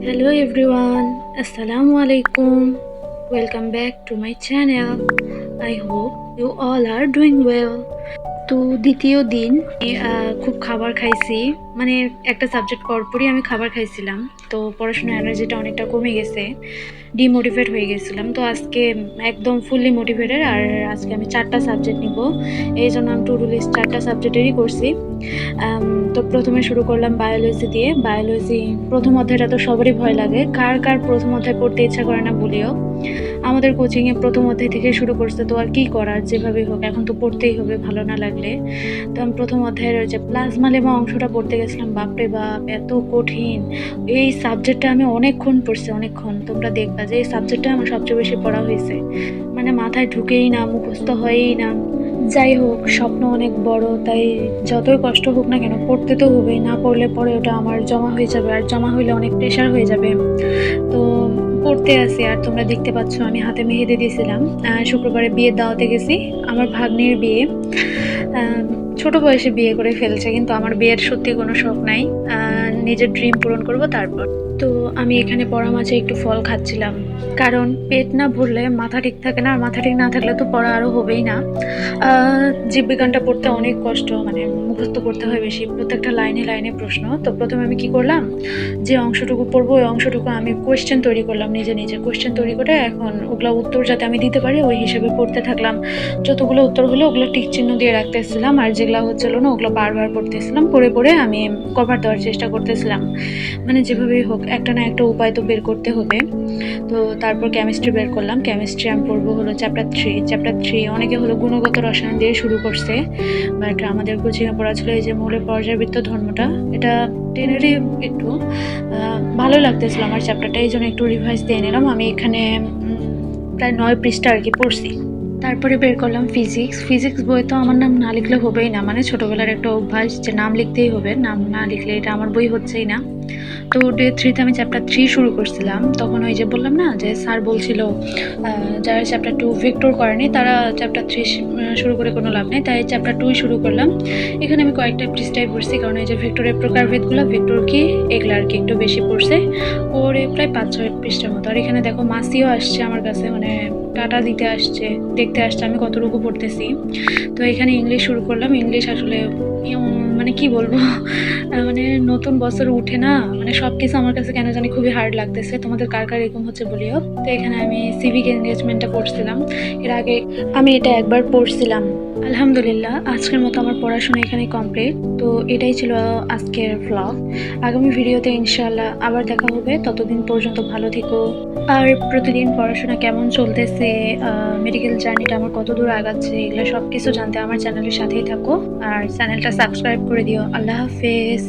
Hello everyone, Assalamu alaikum. Welcome back to my channel. I hope you all are doing well. তো দ্বিতীয় দিন খুব খাবার খাইছি, মানে একটা সাবজেক্ট পরপরই আমি খাবার খাইছিলাম। তো পড়াশোনার এনার্জিটা অনেকটা কমে গেছে, ডিমোটিভেট হয়ে গেছিলাম। তো আজকে একদম ফুললি মোটিভেটেড। আর আজকে আমি 4টা সাবজেক্ট নিব, এই জন্য আমি টু ডু লিস্ট 4টা সাবজেক্টেরই করছি। তো প্রথমে শুরু করলাম বায়োলজি দিয়ে। বায়োলজি প্রথম অধ্যায়টা তো সবারই ভয় লাগে, কার কার প্রথম অধ্যায় পড়তে ইচ্ছা করে না বলিও। আমাদের কোচিংয়ে প্রথম অধ্যায় থেকে শুরু করছে, তো আর কি করার, যেভাবেই হোক এখন তো পড়তেই হবে ভালো না লাগলে। তো আমি প্রথম অধ্যায়ের যে প্লাজমা লেমা অংশটা পড়তে গেছিলাম, বাপরে বাপ এত কঠিন! এই সাবজেক্টটা আমি অনেকক্ষণ পড়ছি, অনেকক্ষণ। তোমরা দেখবা যে এই সাবজেক্টটা আমার সবচেয়ে বেশি পড়া হয়েছে, মানে মাথায় ঢুকেই না, মুখস্থ হয়ই না। যাই হোক, স্বপ্ন অনেক বড়, তাই যতই কষ্ট হোক না কেন পড়তে তো হবেই, না পড়লে পরে ওটা আমার জমা হয়ে যাবে, আর জমা হইলে অনেক প্রেশার হয়ে যাবে। তো পড়তে আসি। আর তোমরা দেখতে পাচ্ছ আমি হাতে মেহেদি দিয়েছিলাম। শুক্রবারে বিয়ের দাওয়াতে গেছি, আমার ভাগ্নির বিয়ে। ছোট বয়সে বিয়ে করে ফেলছে, কিন্তু আমার বিয়ের সত্যি কোনো শখ নাই। নিজের ড্রিম পূরণ করব তারপর। তো আমি এখানে পড়া মাঝে একটু ফল খাচ্ছিলাম, কারণ পেট না ভরলে মাথা ঠিক থাকে না, আর মাথা ঠিক না থাকলে তো পড়া আরও হবেই না। জীববিজ্ঞানটা পড়তে অনেক কষ্ট, মানে মুখস্থ করতে হয় বেশি, প্রত্যেকটা লাইনে লাইনে প্রশ্ন। তো প্রথমে আমি কি করলাম, যে অংশটুকু পড়বো ওই অংশটুকু আমি কোয়েশ্চেন তৈরি করলাম, নিজে নিজে কোয়েশ্চেন তৈরি করে এখন ওগুলো উত্তর যাতে আমি দিতে পারি ওই হিসেবে পড়তে থাকলাম। যতগুলো উত্তর হলো ওগুলো টিক চিহ্ন দিয়ে রাখতেছিলাম, আর যেগুলো হচ্ছিল না ওগুলো বারবার পড়তেছিলাম, পড়ে পড়ে আমি কভার দেওয়ার চেষ্টা করতেছিলাম। মানে যেভাবেই হোক একটা না একটা উপায় তো বের করতে হবে। তো তারপর কেমিস্ট্রি বের করলাম। কেমিস্ট্রি আমি পড়বো হলো চ্যাপ্টার 3। অনেকে হলো গুণগত রসায়ন দিয়ে শুরু করছে, বাট আমাদের কোচিংয়ে পড়া ছিল এই যে মৌলের পর্যায়বৃত্ত ধর্মটা। এটা টেনেরই একটু ভালো লাগতেছিল আমার চ্যাপ্টারটা, এই জন্য একটু রিভাইজ দিয়ে নিলাম। আমি এখানে প্রায় 9 পৃষ্ঠা আর কি পড়ছি। তারপরে বের করলাম ফিজিক্স বই তো আমার নাম না লিখলে হবেই না, মানে ছোটবেলার একটা অভ্যাস যে নাম লিখতেই হবে, নাম না লিখলে এটা আমার বই হচ্ছেই না। তো ডে 3 আমি চ্যাপ্টার 3 শুরু করছিলাম, তখন ওই যে বললাম না যে স্যার বলছিল যারা চ্যাপ্টার 2 ভেক্টর করেনি তারা চ্যাপ্টার 3 শুরু করে কোনো লাভ নেই, তাই চ্যাপ্টার 2 শুরু করলাম। এখানে আমি কয়েকটা পৃষ্ঠায় পড়ছি, কারণ এই যে ভেক্টরের প্রকারভেদগুলো, ভেক্টর কি, এগুলো আর কি একটু বেশি পড়ছে, পড়ে প্রায় 5-6 পৃষ্ঠার মতো। আর এখানে দেখো মাসিও আসছে আমার কাছে, মানে টাটা দিতে আসছে, দেখতে আসছে আমি কতটুকু পড়তেছি। তো এখানে ইংলিশ শুরু করলাম। ইংলিশ আসলে মানে কি বলবো, মানে নতুন বছর উঠে না, মানে সব কিছু আমার কাছে কেন জানি খুবই হার্ড লাগতেছে। তোমাদের কার কার এরকম হচ্ছে বলিও। তো এখানে আমি সিভিক এনগেজমেন্টটা পড়ছিলাম, এর আগে আমি এটা একবার পড়ছিলাম। আলহামদুলিল্লাহ, আজকের মতো আমার পড়াশোনা এখানে কমপ্লিট। তো এটাই ছিল আজকের ভ্লগ। আগামী ভিডিওতে ইনশাআল্লাহ আবার দেখা হবে, ততদিন পর্যন্ত ভালো থেকো। আর প্রতিদিন পড়াশোনা কেমন চলতেছে, মেডিকেল জার্নিটা আমার কত দূর আগাচ্ছে, এগুলো সব কিছু জানতে আমার চ্যানেলের সাথেই থাকো, আর চ্যানেলটা সাবস্ক্রাইব করে দিও। আল্লাহ হাফেজ।